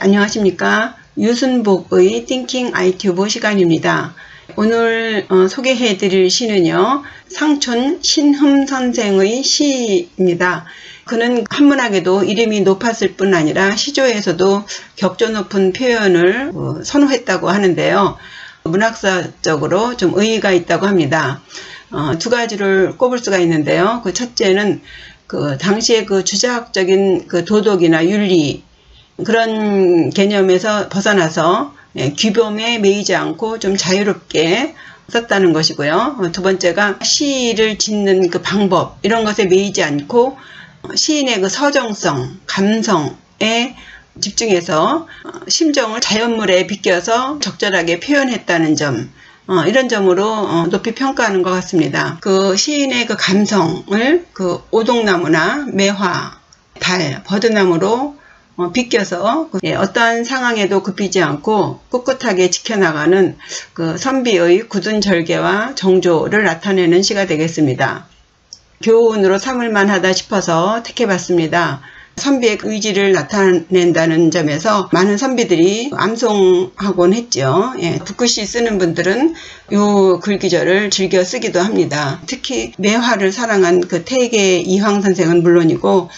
안녕하십니까. 유순복의 Thinking ITuber 시간입니다. 오늘 소개해드릴 시는요, 상촌 신흠 선생의 시입니다. 그는 한문학에도 이름이 높았을 뿐 아니라 시조에서도 격조 높은 표현을 선호했다고 하는데요. 문학사적으로 좀 의의가 있다고 합니다. 두 가지를 꼽을 수가 있는데요. 그 첫째는 당시의 주자학적인 도덕이나 윤리, 그런 개념에서 벗어나서 규범에 매이지 않고 좀 자유롭게 썼다는 것이고요. 두 번째가 시를 짓는 방법, 이런 것에 매이지 않고 시인의 서정성, 감성에 집중해서 심정을 자연물에 비껴서 적절하게 표현했다는 점, 이런 점으로 높이 평가하는 것 같습니다. 시인의 감성을 오동나무나 매화, 달, 버드나무로 비껴서 어떠한 상황에도 굽히지 않고 꿋꿋하게 지켜나가는 선비의 굳은 절개와 정조를 나타내는 시가 되겠습니다. 교훈으로 삼을만 하다 싶어서 택해봤습니다. 선비의 의지를 나타낸다는 점에서 많은 선비들이 암송하곤 했죠. 붓글씨 쓰는 분들은 이 글귀절을 즐겨 쓰기도 합니다. 특히 매화를 사랑한 태계 이황 선생은 물론이고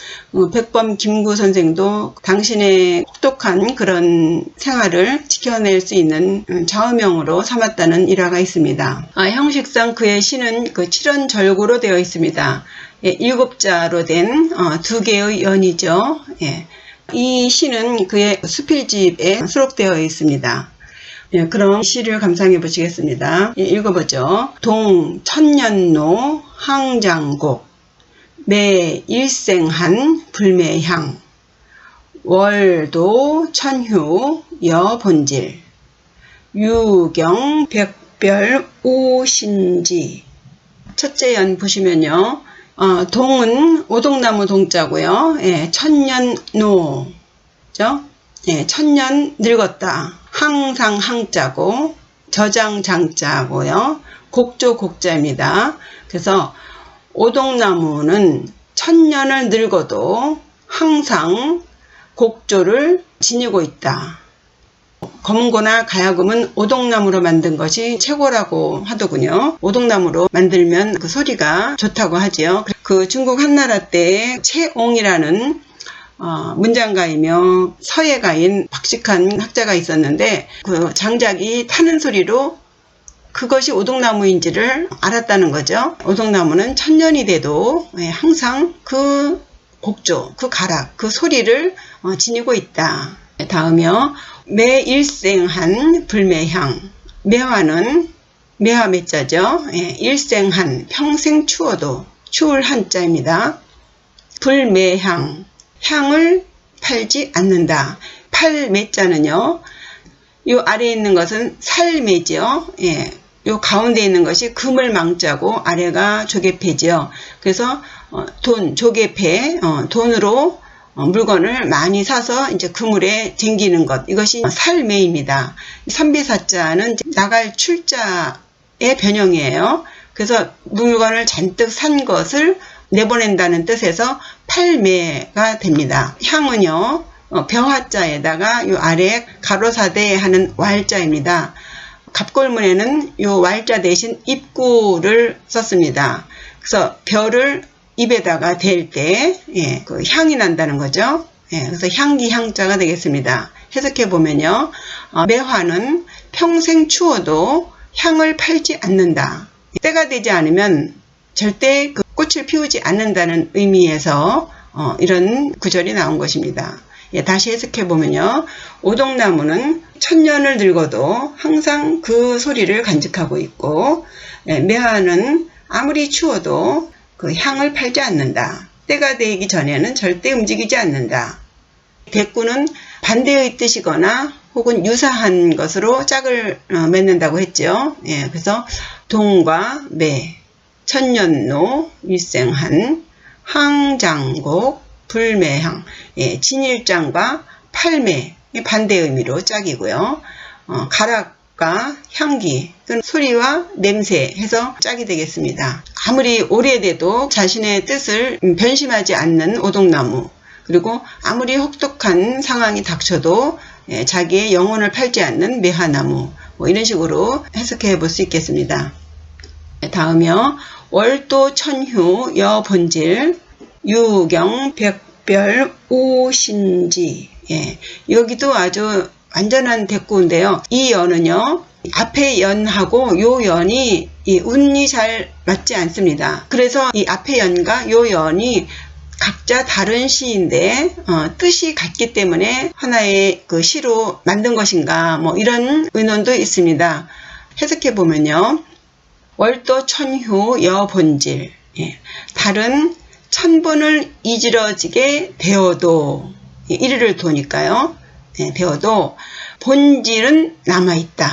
백범 김구 선생도 당신의 혹독한 그런 생활을 지켜낼 수 있는 좌우명으로 삼았다는 일화가 있습니다. 형식상 그의 시는 칠언절구로 되어 있습니다. 7자로 된 두 개의 연이죠. 이 시는 그의 수필집에 수록되어 있습니다. 그럼 시를 감상해 보시겠습니다. 읽어보죠. 동 천년노 항장곡 매 일생한 불매향 월도 천휴 여본질 유경 백별 오신지. 첫째 연 보시면요. 동은 오동나무 동자고요. 천년노, 천년 늙었다. 항상 항자고 저장 장자고요. 곡조 곡자입니다. 그래서 오동나무는 천년을 늙어도 항상 곡조를 지니고 있다. 검은고나 가야금은 오동나무로 만든 것이 최고라고 하더군요. 오동나무로 만들면 소리가 좋다고 하지요. 중국 한나라 때 채옹이라는 문장가이며 서예가인 박식한 학자가 있었는데 장작이 타는 소리로 그것이 오동나무인지를 알았다는 거죠. 오동나무는 천년이 돼도 항상 곡조, 가락, 소리를 지니고 있다. 다음이요. 매일생한 불매향. 매화는 매화 매자죠. 일생한, 평생 추워도 추울 한자입니다. 불매향, 향을 팔지 않는다. 팔매자는요, 이 아래에 있는 것은 살매죠. 요 가운데 있는 것이 그물망자고 아래가 조개패죠. 그래서 조개패, 돈으로 물건을 많이 사서 이제 그물에 쟁기는 것, 이것이 살매입니다. 선비사자는 나갈 출자의 변형이에요. 그래서 물건을 잔뜩 산 것을 내보낸다는 뜻에서 팔매가 됩니다. 향은요, 병화자에다가 요 아래 가로사대 하는 왈자입니다. 갑골문에는 요 왈자 대신 입구를 썼습니다. 그래서 별을 입에다가 댈 때 향이 난다는 거죠. 그래서 향기 향자가 되겠습니다. 해석해 보면요. 매화는 평생 추워도 향을 팔지 않는다. 때가 되지 않으면 절대 꽃을 피우지 않는다는 의미에서 이런 구절이 나온 것입니다. 다시 해석해 보면요. 오동나무는 천년을 늙어도 항상 그 소리를 간직하고 있고, 매화는 아무리 추워도 향을 팔지 않는다. 때가 되기 전에는 절대 움직이지 않는다. 백구는 반대의 뜻이거나 혹은 유사한 것으로 짝을 맺는다고 했죠. 그래서 동과 매, 천년노, 일생한, 항장곡, 불매향, 진일장과 팔매, 반대 의미로 짝이고요. 가락과 향기, 소리와 냄새 해서 짝이 되겠습니다. 아무리 오래돼도 자신의 뜻을 변심하지 않는 오동나무, 그리고 아무리 혹독한 상황이 닥쳐도 자기의 영혼을 팔지 않는 매화나무, 뭐 이런 식으로 해석해 볼 수 있겠습니다. 다음이요. 월도 천휴 여본질 유경 백별 우신지. 여기도 아주 완전한 대꾸인데요. 이 연은요, 앞에 연하고 요 연이 운이 잘 맞지 않습니다. 그래서 이 앞에 연과 요 연이 각자 다른 시인데 뜻이 같기 때문에 하나의 그 시로 만든 것인가, 뭐 이런 의논도 있습니다. 해석해 보면요, 월도 천휴 여본질, 달은 천번을 이지러지게 되어도, 이르를 도니까요, 되어도 본질은 남아있다.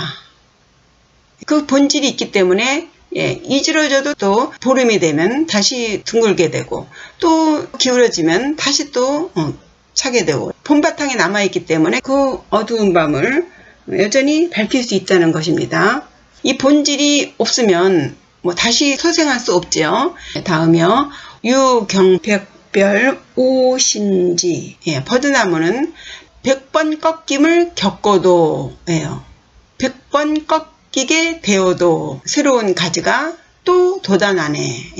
그 본질이 있기 때문에 이지러져도 또 보름이 되면 다시 둥글게 되고, 또 기울어지면 다시 또 차게 되고, 본바탕에 남아있기 때문에 그 어두운 밤을 여전히 밝힐 수 있다는 것입니다. 이 본질이 없으면 뭐 다시 소생할 수 없죠. 다음이요. 유경백별 우신지. 버드나무는 100번 꺾임을 겪어도, 100번 꺾이게 되어도 새로운 가지가 또 돋아나네.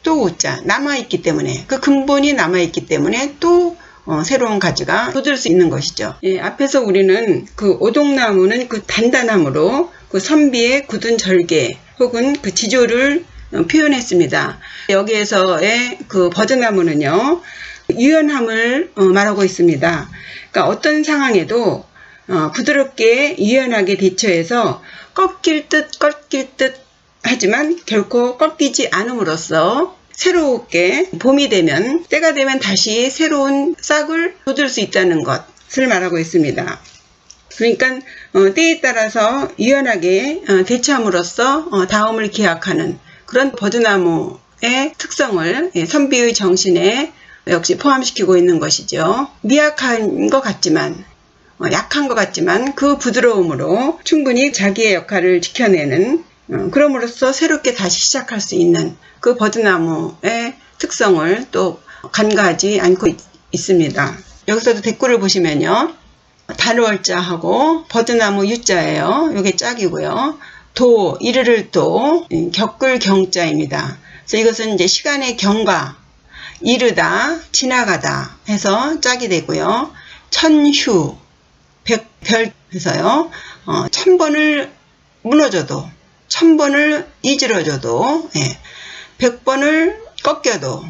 또 웃자. 남아있기 때문에, 그 근본이 남아있기 때문에 또 새로운 가지가 돋을 수 있는 것이죠. 앞에서 우리는 그 오동나무는 그 단단함으로 그 선비의 굳은 절개 혹은 그 지조를 표현했습니다. 여기에서의 그 버드나무는요, 유연함을 말하고 있습니다. 그러니까 어떤 상황에도 부드럽게 유연하게 대처해서 꺾일 듯 하지만 결코 꺾이지 않음으로써 새롭게 봄이 되면, 때가 되면 다시 새로운 싹을 돋을 수 있다는 것을 말하고 있습니다. 그러니까 때에 따라서 유연하게 대처함으로써 다음을 기약하는 그런 버드나무의 특성을 선비의 정신에 역시 포함시키고 있는 것이죠. 미약한 것 같지만, 약한 것 같지만 그 부드러움으로 충분히 자기의 역할을 지켜내는, 그럼으로써 새롭게 다시 시작할 수 있는 그 버드나무의 특성을 또 간과하지 않고 있습니다. 여기서도 댓글을 보시면요, 단월자하고 버드나무 유자예요. 이게 짝이고요. 도, 이르를 도, 겪을 경자입니다. 그래서 이것은 이제 시간의 경과, 이르다, 지나가다 해서 짝이 되고요. 천휴, 백별 해서요. 1000번을 무너져도, 1000번을 이지러져도, 100번을 꺾여도,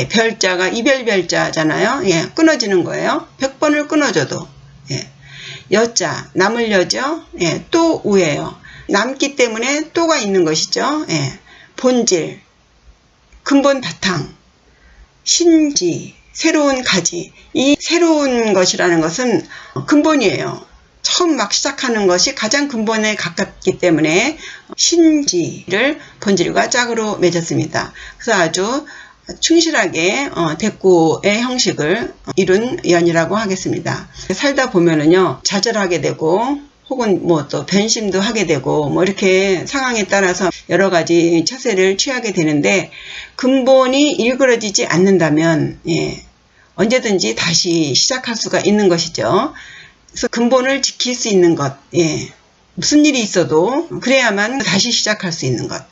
별자가 이별별자잖아요. 끊어지는 거예요. 100번을 끊어져도, 여자, 남을 여죠. 또 우예요. 남기 때문에 또가 있는 것이죠. 본질, 근본 바탕, 신지, 새로운 가지. 이 새로운 것이라는 것은 근본이에요. 처음 막 시작하는 것이 가장 근본에 가깝기 때문에 신지를 본질과 짝으로 맺었습니다. 그래서 아주 충실하게 대꾸의 형식을 이룬 연이라고 하겠습니다. 살다 보면은요, 좌절하게 되고 혹은 뭐 또 변심도 하게 되고 뭐 이렇게 상황에 따라서 여러 가지 처세를 취하게 되는데, 근본이 일그러지지 않는다면 언제든지 다시 시작할 수가 있는 것이죠. 그래서 근본을 지킬 수 있는 것, 무슨 일이 있어도 그래야만 다시 시작할 수 있는 것.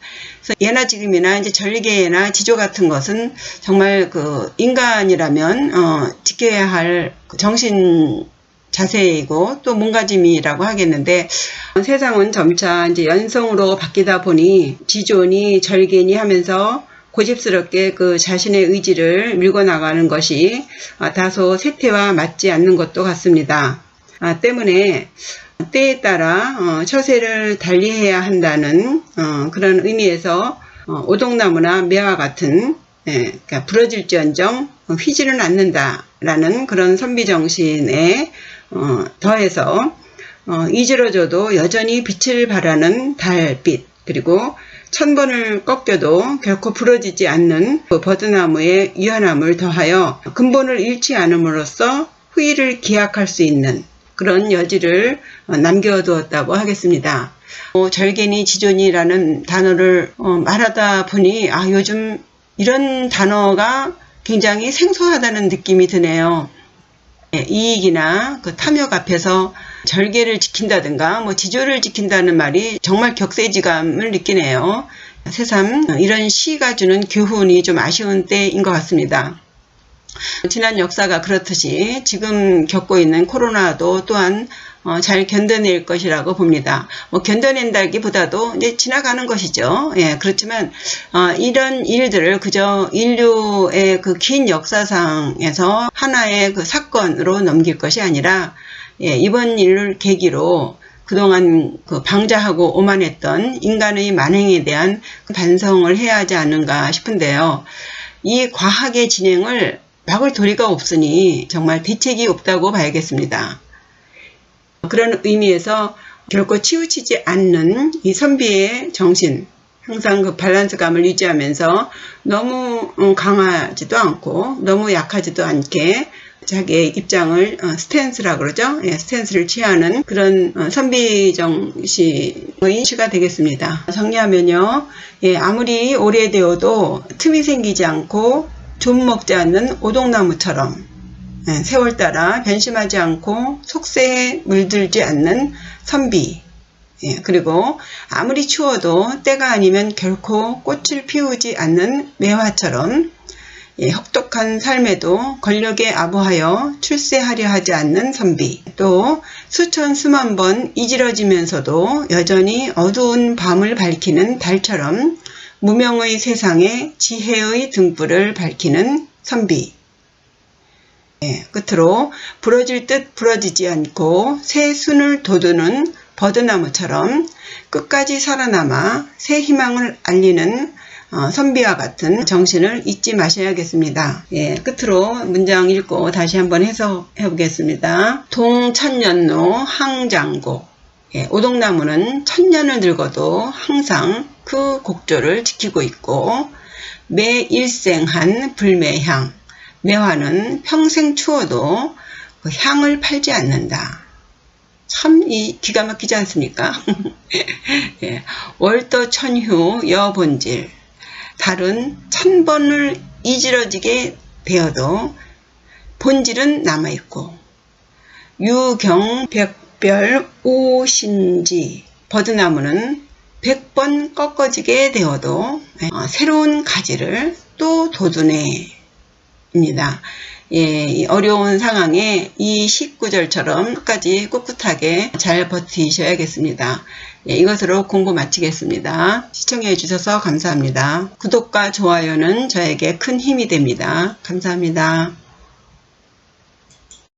그래서 예나 지금이나 이제 절개나 지조 같은 것은 정말 그 인간이라면 지켜야 할 정신 자세이고 또 몸가짐이라고 하겠는데, 세상은 점차 이제 연성으로 바뀌다 보니 지조니 절개니 하면서 고집스럽게 그 자신의 의지를 밀고 나가는 것이 다소 세태와 맞지 않는 것도 같습니다. 때문에 때에 따라 처세를 달리해야 한다는 그런 의미에서 오동나무나 매와 같은, 그러니까 부러질지언정 휘지는 않는다라는 그런 선비정신에 더해서 이지러져도 여전히 빛을 발하는 달빛, 그리고 1000번을 꺾여도 결코 부러지지 않는 그 버드나무의 유연함을 더하여 근본을 잃지 않음으로써 후일을 기약할 수 있는 그런 여지를 남겨두었다고 하겠습니다. 절개니 지존이라는 단어를 말하다 보니 요즘 이런 단어가 굉장히 생소하다는 느낌이 드네요. 이익이나 그 탐욕 앞에서 절개를 지킨다든가 지조를 지킨다는 말이 정말 격세지감을 느끼네요. 새삼 이런 시가 주는 교훈이 좀 아쉬운 때인 것 같습니다. 지난 역사가 그렇듯이 지금 겪고 있는 코로나도 또한 잘 견뎌낼 것이라고 봅니다. 견뎌낸다기보다도 이제 지나가는 것이죠. 그렇지만 이런 일들을 그저 인류의 그 긴 역사상에서 하나의 그 사건으로 넘길 것이 아니라 이번 일을 계기로 그동안 그 방자하고 오만했던 인간의 만행에 대한 반성을 해야 하지 않는가 싶은데요. 이 과학의 진행을 막을 도리가 없으니 정말 대책이 없다고 봐야겠습니다. 그런 의미에서 결코 치우치지 않는 이 선비의 정신, 항상 그 밸런스감을 유지하면서 너무 강하지도 않고 너무 약하지도 않게 자기의 입장을 스탠스라 그러죠. 스탠스를 취하는 그런 선비 정신의 시가 되겠습니다. 정리하면요. 아무리 오래되어도 틈이 생기지 않고 좀 먹지 않는 오동나무처럼 세월 따라 변심하지 않고 속세에 물들지 않는 선비, 그리고 아무리 추워도 때가 아니면 결코 꽃을 피우지 않는 매화처럼 혹독한 삶에도 권력에 아부하여 출세하려 하지 않는 선비, 또 수천 수만 번 이지러지면서도 여전히 어두운 밤을 밝히는 달처럼 무명의 세상에 지혜의 등불을 밝히는 선비, 끝으로 부러질 듯 부러지지 않고 새 순을 돋우는 버드나무처럼 끝까지 살아남아 새 희망을 알리는 선비와 같은 정신을 잊지 마셔야겠습니다. 끝으로 문장 읽고 다시 한번 해석해 보겠습니다. 동천년로 항장고. 오동나무는 천년을 늙어도 항상 그 곡조를 지키고 있고, 매일생한 불매향. 매화는 평생 추워도 그 향을 팔지 않는다. 참 기가 막히지 않습니까? 월도천휴 여본질. 달은 1000번을 이지러지게 되어도 본질은 남아있고, 유경백별 오신지. 버드나무는 100번 꺾어지게 되어도 새로운 가지를 또 돋우네. 입니다. 이 어려운 상황에 이 19절처럼 끝까지 꿋꿋하게 잘 버티셔야겠습니다. 이것으로 공부 마치겠습니다. 시청해 주셔서 감사합니다. 구독과 좋아요는 저에게 큰 힘이 됩니다. 감사합니다.